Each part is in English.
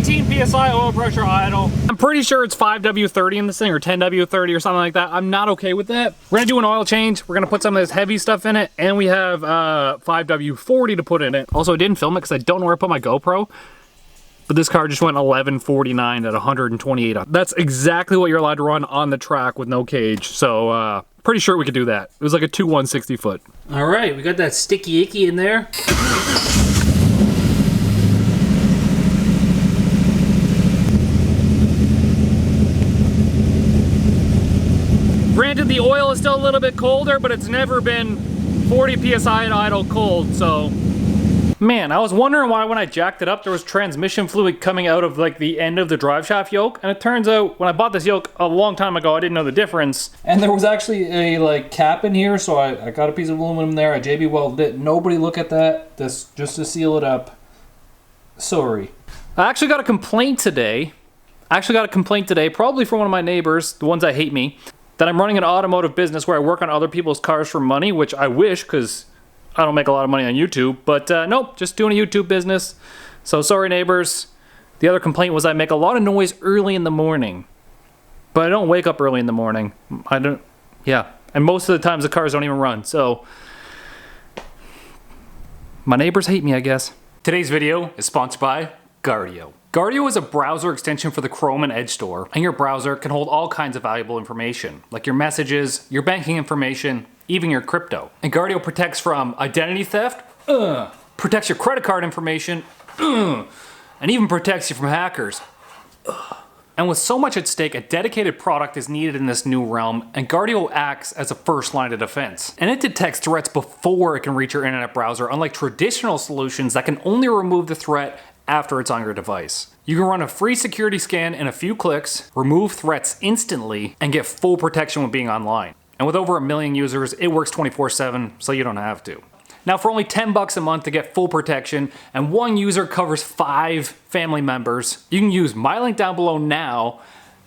18 PSI oil pressure idle. I'm pretty sure it's 5W30 in this thing, or 10W30 or something like that. I'm not okay with that. We're gonna do an oil change. We're gonna put some of this heavy stuff in it, and we have 5W40 to put in it. Also, I didn't film it because I don't know where to put my GoPro. But this car just went 1149 at 128. That's exactly what you're allowed to run on the track with no cage. So pretty sure we could do that. It was like a 2 160 foot. All right, we got that sticky icky in there. Granted, the oil is still a little bit colder, but it's never been 40 PSI at idle cold, so. Man, I was wondering why when I jacked it up, there was transmission fluid coming out of like the end of the drive shaft yoke. And it turns out when I bought this yoke a long time ago, I didn't know the difference. And there was actually a like cap in here. So I got a piece of aluminum there. I JB welded it. Nobody look at that. This just to seal it up. Sorry. I actually got a complaint today. Probably from one of my neighbors, the ones that hate me, that I'm running an automotive business where I work on other people's cars for money, which I wish, because I don't make a lot of money on YouTube, but nope, just doing a YouTube business. So sorry, neighbors. The other complaint was I make a lot of noise early in the morning, but I don't wake up early in the morning. Yeah. And most of the times the cars don't even run, so my neighbors hate me, I guess. Today's video is sponsored by Guardio. Guardio is a browser extension for the Chrome and Edge store, and your browser can hold all kinds of valuable information, like your messages, your banking information, even your crypto. And Guardio protects from identity theft, protects your credit card information, and even protects you from hackers. And with so much at stake, a dedicated product is needed in this new realm, and Guardio acts as a first line of defense. And it detects threats before it can reach your internet browser, unlike traditional solutions that can only remove the threat after it's on your device. You can run a free security scan in a few clicks, remove threats instantly, and get full protection when being online. And with over 1 million users, it works 24/7, so you don't have to. Now for only $10 a month to get full protection, and one user covers 5 family members, you can use my link down below now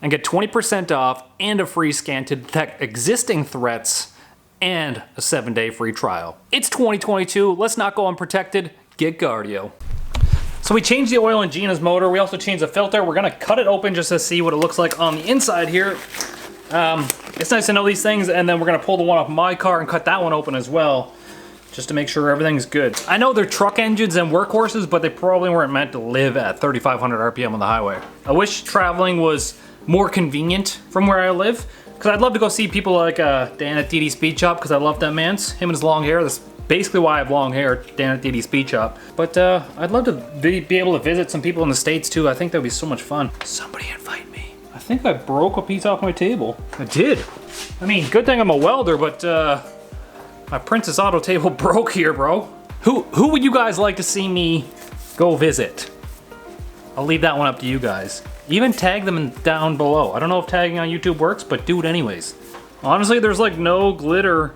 and get 20% off and a free scan to detect existing threats and a 7-day free trial. It's 2022, let's not go unprotected, get Guardio. So we changed the oil in Gina's motor, we also changed the filter. We're gonna cut it open just to see what it looks like on the inside here. It's nice to know these things, and then we're gonna pull the one off my car and cut that one open as well, just to make sure everything's good. I know they're truck engines and workhorses, but they probably weren't meant to live at 3,500 RPM on the highway. I wish traveling was more convenient from where I live, because I'd love to go see people like Dan at DD Speed Shop, because I love that man's, him and his long hair. That's basically why I have long hair, Dan at DD Speed Shop. But I'd love to be able to visit some people in the States too. I think that'd be so much fun. Somebody invite me. I think I broke a piece off my table. I did. I mean, good thing I'm a welder, but my Princess Auto table broke here, bro. Who would you guys like to see me go visit? I'll leave that one up to you guys. Even tag them down below. I don't know if tagging on YouTube works, but do it anyways. Honestly, there's like no glitter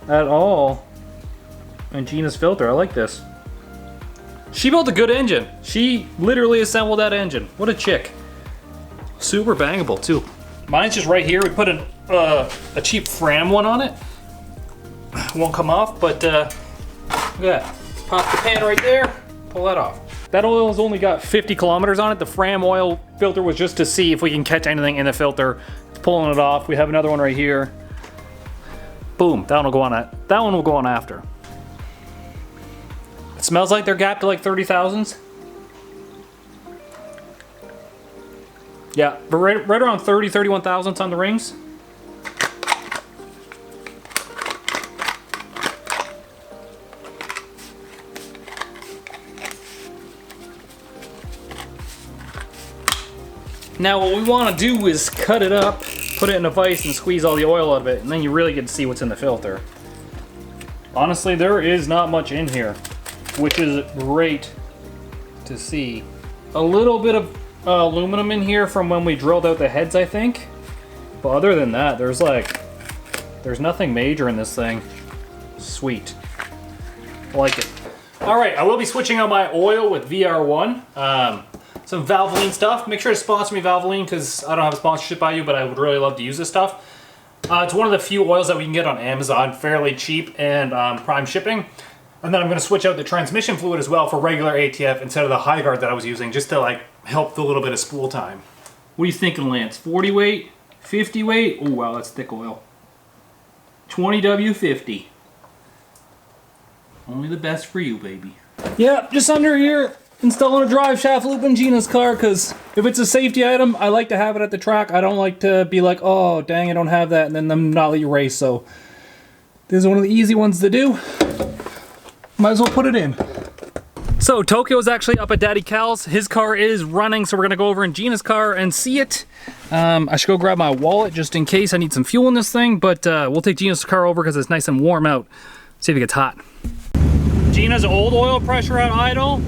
at all in Gina's filter. I like this. She built a good engine. She literally assembled that engine. What a chick. Super bangable too. Mine's just right here. We put a cheap Fram one on it. Won't come off, but yeah. Pop the pan right there, pull that off. That oil's only got 50 kilometers on it. The Fram oil filter was just to see if we can catch anything in the filter. It's pulling it off. We have another one right here. Boom, that one will go on. That one will go on after. It smells like they're gapped to like 30,000s. Yeah, but right around 30, 31 thousandths on the rings. Now what we want to do is cut it up, put it in a vise and squeeze all the oil out of it, and then you really get to see what's in the filter. Honestly, there is not much in here, which is great to see. A little bit of aluminum in here from when we drilled out the heads, I think. But other than that, there's nothing major in this thing. Sweet. I like it. All right, I will be switching out my oil with VR1. Some Valvoline stuff. Make sure to sponsor me, Valvoline, because I don't have a sponsorship by you, but I would really love to use this stuff. It's one of the few oils that we can get on Amazon, fairly cheap and prime shipping. And then I'm going to switch out the transmission fluid as well for regular ATF instead of the high guard that I was using, just to like help with a little bit of spool time. What are you thinking, Lance? 40 weight? 50 weight? Oh wow, that's thick oil. 20W50. Only the best for you, baby. Yeah, just under here, installing a drive shaft loop in Gina's car, because if it's a safety item, I like to have it at the track. I don't like to be like, oh, dang, I don't have that, and then them not let you race, so this is one of the easy ones to do. Might as well put it in. So, Tokyo's actually up at Daddy Cal's. His car is running, so we're gonna go over in Gina's car and see it. I should go grab my wallet just in case I need some fuel in this thing, but we'll take Gina's car over because it's nice and warm out. See if it gets hot. Gina's old oil pressure at idle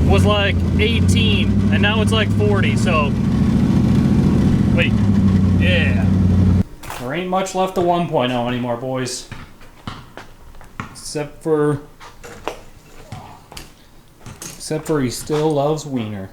was like 18, and now it's like 40, so wait, yeah. There ain't much left to 1.0 anymore, boys. Except for he still loves wiener.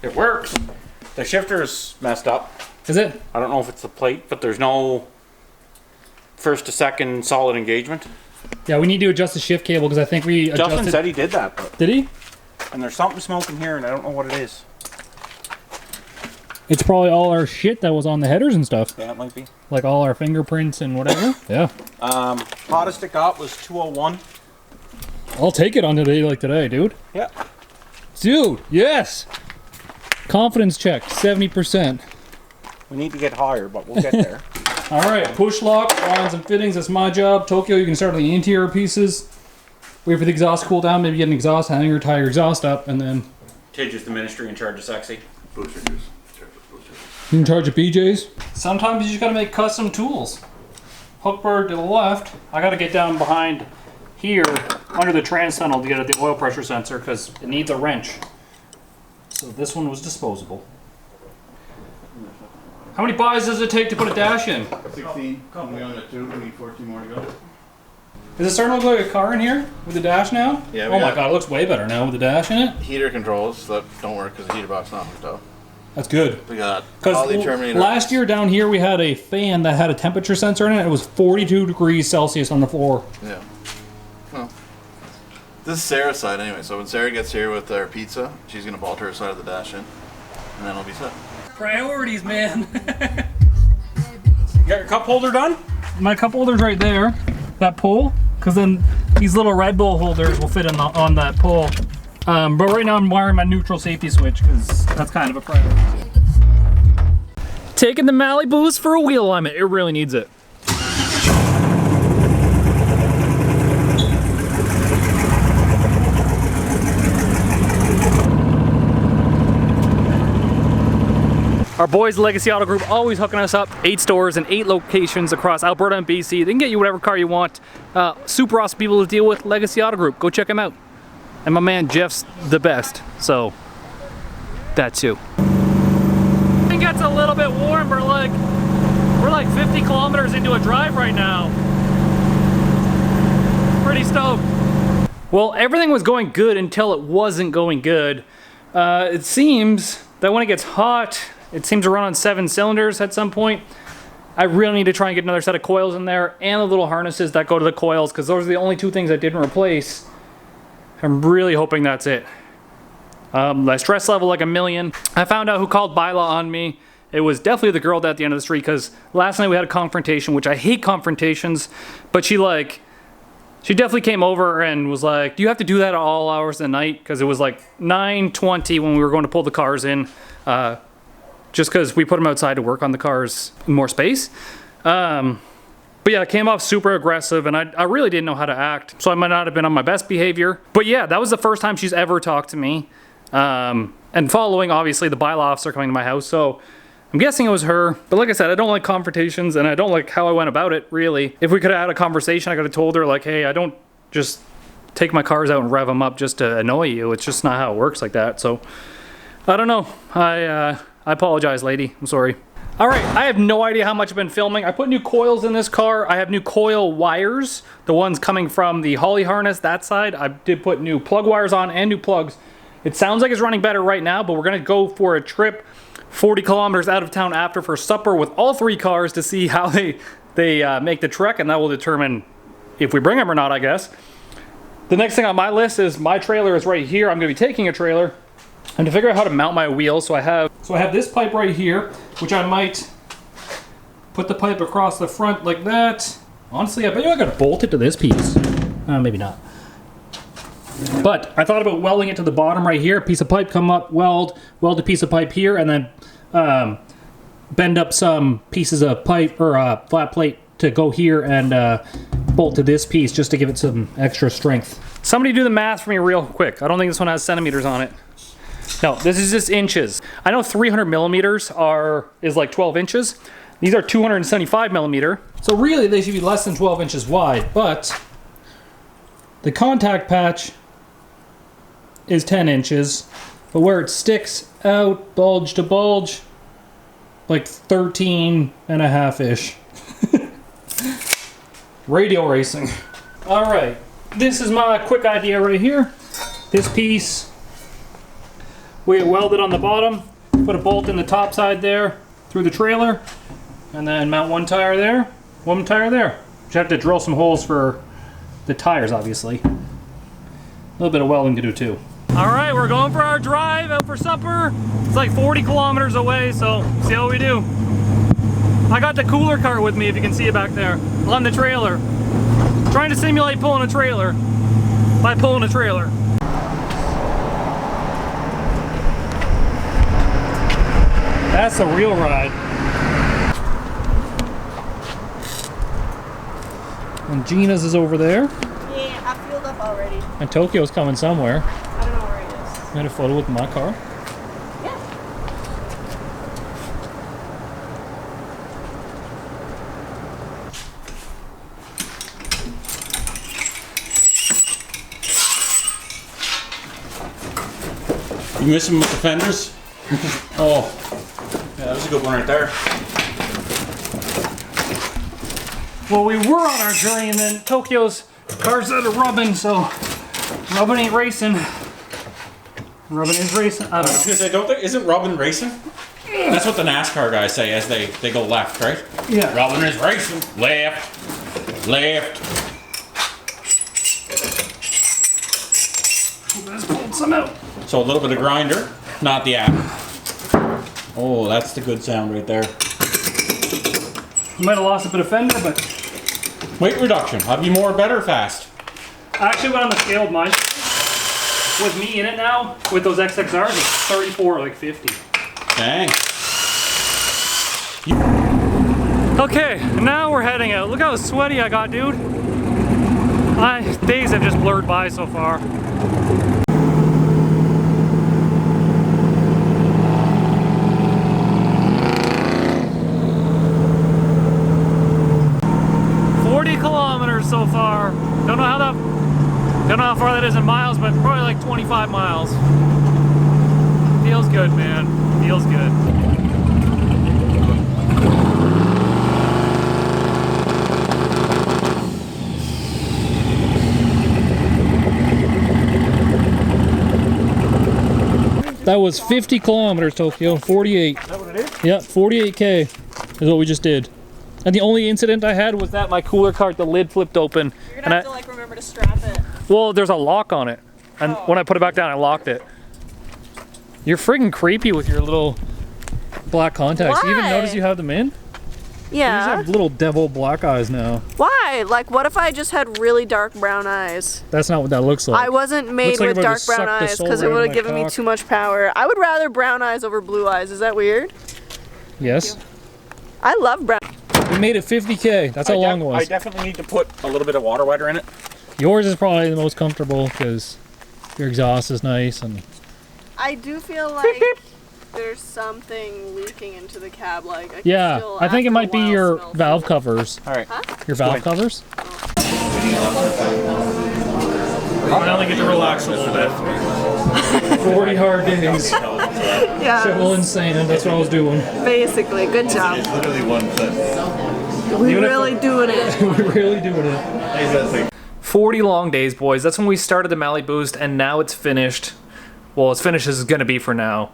It works. The shifter's messed up. Is it? I don't know if it's the plate, but there's no first to second solid engagement. Yeah, we need to adjust the shift cable because I think we adjusted. Justin said he did that, but Did he? and there's something smoking here, and I don't know what it is. It's probably all our shit that was on the headers and stuff. Yeah, it might be. Like all our fingerprints and whatever. Yeah. Hottest it got was 201. I'll take it on a day like today, dude. Yeah. Dude, yes! Confidence check, 70%. We need to get higher, but we'll get there. Alright, push lock, lines and fittings, that's my job. Tokyo, you can start on the interior pieces. Wait for the exhaust to cool down, maybe get an exhaust hanger, tie your exhaust up, and then... Tidge is the ministry in charge of sexy. You in charge of BJ's? Sometimes you just gotta make custom tools. Hook bird to the left. I gotta get down behind here, under the trans tunnel to get at the oil pressure sensor, because it needs a wrench. So this one was disposable. How many buys does it take to put a dash in? 16. We own it too. We need 14 more to go. Is it starting to look like a car in here with the dash now? Yeah. Oh my god, it looks way better now with the dash in it. Heater controls that don't work because the heater box not hooked up. That's good. We got Because last year down here we had a fan that had a temperature sensor in it. It was 42 degrees Celsius on the floor. Yeah. Well, this is Sarah's side anyway. So when Sarah gets here with our pizza, she's gonna bolt her side of the dash in, and then it'll be set. Priorities, man. You got your cup holder done? My cup holder's right there. That pole. Because then these little Red Bull holders will fit in on that pole. But right now I'm wiring my neutral safety switch because that's kind of a priority. Taking the Malibus for a wheel alignment. It really needs it. Our boys Legacy Auto Group always hooking us up. 8 stores and 8 locations across Alberta and BC. They can get you whatever car you want. Super awesome people to deal with. Legacy Auto Group. Go check them out. And my man Jeff's the best. So, that too. It gets a little bit warm. We're like 50 kilometers into a drive right now. Pretty stoked. Well, everything was going good until it wasn't going good. It seems that when it gets hot, it seems to run on 7 cylinders at some point. I really need to try and get another set of coils in there and the little harnesses that go to the coils because those are the only 2 things I didn't replace. I'm really hoping that's it. My stress level like 1,000,000. I found out who called Byla on me. It was definitely the girl at the end of the street because last night we had a confrontation, which I hate confrontations, but she definitely came over and was like, do you have to do that at all hours of the night? Because it was like 9:20 when we were going to pull the cars in. Just because we put them outside to work on the cars in more space. But yeah, it came off super aggressive and I really didn't know how to act. So I might not have been on my best behavior. But yeah, that was the first time she's ever talked to me. And following, obviously, the bylaw officer coming to my house. So I'm guessing it was her. But like I said, I don't like confrontations and I don't like how I went about it, really. If we could have had a conversation, I could have told her like, hey, I don't just take my cars out and rev them up just to annoy you. It's just not how it works like that. So I don't know. I apologize, lady. I'm sorry. All right, I have no idea how much I've been filming. I put new coils in this car. I have new coil wires, the ones coming from the Holly harness, that side. I did put new plug wires on and new plugs. It sounds like it's running better right now, but we're gonna go for a trip 40 kilometers out of town after for supper with all 3 cars to see how they make the trek, and that will determine if we bring them or not, I guess. The next thing on my list is my trailer is right here. I'm gonna be taking a trailer and to figure out how to mount my wheels. So I have this pipe right here, which I might put the pipe across the front like that. Honestly, I bet you I gotta bolt it to this piece. Maybe not. But I thought about welding it to the bottom right here. A piece of pipe come up, weld a piece of pipe here, and then bend up some pieces of pipe or flat plate to go here and bolt to this piece just to give it some extra strength. Somebody do the math for me real quick. I don't think this one has centimeters on it. No, this is just inches. I know 300 millimeters is like 12 inches. These are 275 millimeter. So really they should be less than 12 inches wide, but the contact patch is 10 inches, but where it sticks out, bulge to bulge, like 13 and a half-ish. Radio racing. All right, this is my quick idea right here. This piece, we weld it on the bottom, put a bolt in the top side there, through the trailer, and then mount one tire there, one tire there. Just have to drill some holes for the tires, obviously. A little bit of welding to do too. All right, we're going for our drive out for supper. It's like 40 kilometers away, so see how we do. I got the cooler cart with me, if you can see it back there, on the trailer. Trying to simulate pulling a trailer by pulling a trailer. That's the real ride. And Gina's is over there. Yeah, I filled up already. And Tokyo's coming somewhere. I don't know where it is. I had a photo with my car. Yeah. You miss him with the fenders? Oh, yeah, that was a good one right there. Well, we were on our journey and then Tokyo's car started rubbing, so rubbing ain't racing. Rubbing is racing. I don't know. Because I don't think, isn't rubbing racing? That's what the NASCAR guys say as they go left, right? Yeah. Rubbing is racing. Left. Left. Let's pull some out. So a little bit of grinder, not the app. Oh, that's the good sound right there. You might have lost a bit of fender, but Weight reduction. Have you more, better, fast? I actually went on the scale with mine. With me in it now, with those XXRs, it's 34, like 50. Dang. Okay, now we're heading out. Look how sweaty I got, dude. My days have just blurred by so far. So far. Don't know how far that is in miles, but probably like 25 miles. Feels good, man. Feels good. That was 50 kilometers, Tokyo. 48. Is that what it is? Yeah, 48K is what we just did. And the only incident I had was that my cooler cart, the lid flipped open. You're gonna have to like remember to strap it. Well, there's a lock on it. And when I put it back down, I locked it. You're friggin' creepy with your little black contacts. Why? You even notice you have them in? Yeah. You just have little devil black eyes now. Why? Like, what if I just had really dark brown eyes? That's not what that looks like. I wasn't made Looks like with I'm dark gonna brown suck the eyes soul because it right would out have of given my me cock. too much power. I would rather brown eyes over blue eyes. Is that weird? Yes. I love brown. We made it 50K. That's how long it was. I definitely need to put a little bit of water wider in it. Yours is probably the most comfortable because your exhaust is nice and. I do feel like there's something leaking into the cab. Like, I can Yeah, still, I think it after a might be while, your smell valve food. covers. All right. Your valve covers? Finally get to relax a little bit. 40 hard days. Yeah. Shoveling sand, that's what I was doing. Basically, good job. It's literally one foot. We're really doing it. We're really doing it. 40 long days, boys. That's when we started the Mally Boost, and now it's finished. Well, as finished as it's gonna be for now.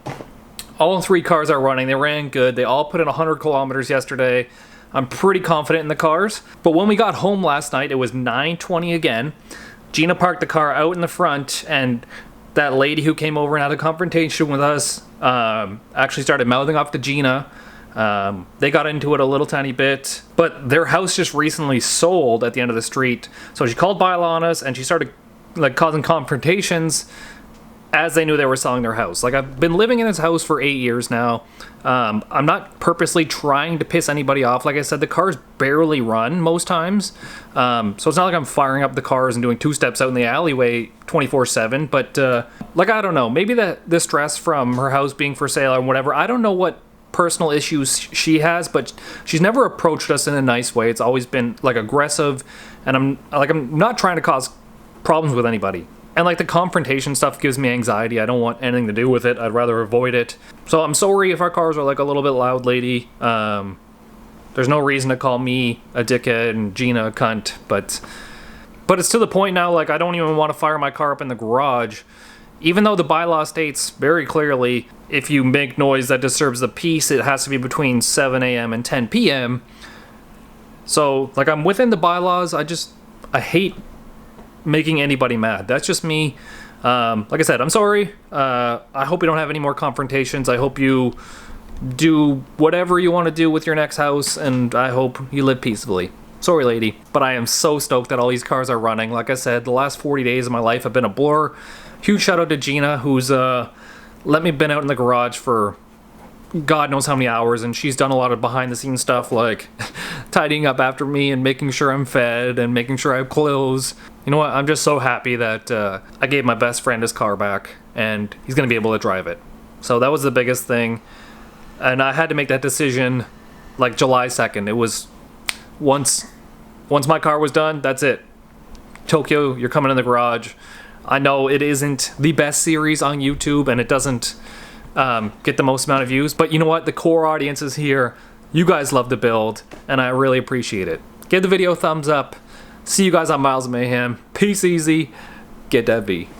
All 3 cars are running. They ran good. They all put in 100 kilometers yesterday. I'm pretty confident in the cars. But when we got home last night, it was 9:20 again. Gina parked the car out in the front, and that lady who came over and had a confrontation with us actually started mouthing off to Gina. They got into it a little tiny bit, but their house just recently sold at the end of the street. So she called Bile on us, and she started like causing confrontations as they knew they were selling their house. Like, I've been living in this house for 8 years now. I'm not purposely trying to piss anybody off. Like I said, the cars barely run most times. So it's not like I'm firing up the cars and doing 2 steps out in the alleyway 24/7. But like, I don't know, maybe the stress from her house being for sale or whatever. I don't know what personal issues she has, but she's never approached us in a nice way. It's always been like aggressive, and I'm not trying to cause problems with anybody. And like, the confrontation stuff gives me anxiety. I don't want anything to do with it. I'd rather avoid it. So I'm sorry if our cars are like a little bit loud, lady. There's no reason to call me a dickhead and Gina a cunt, but it's to the point now, like, I don't even want to fire my car up in the garage. Even though the bylaw states very clearly, if you make noise that disturbs the peace, it has to be between 7 a.m. and 10 p.m. So, like, I'm within the bylaws. I hate making anybody mad. That's just me. Like I said, I'm sorry. I hope you don't have any more confrontations. I hope you do whatever you want to do with your next house, and I hope you live peacefully. Sorry, lady. But I am so stoked that all these cars are running. Like I said, the last 40 days of my life have been a blur. Huge shout out to Gina, who's let me been out in the garage for God knows how many hours, and she's done a lot of behind the scenes stuff, like tidying up after me and making sure I'm fed and making sure I have clothes. You know what? I'm just so happy that I gave my best friend his car back, and he's gonna be able to drive it. So that was the biggest thing, and I had to make that decision like July 2nd. It was once my car was done, that's it. Tokyo, you're coming in the garage. I know it isn't the best series on YouTube, and it doesn't get the most amount of views, but you know what? The core audience is here. You guys love the build, and I really appreciate it. Give the video a thumbs up. See you guys on Miles of Mayhem. Peace easy. Get that V.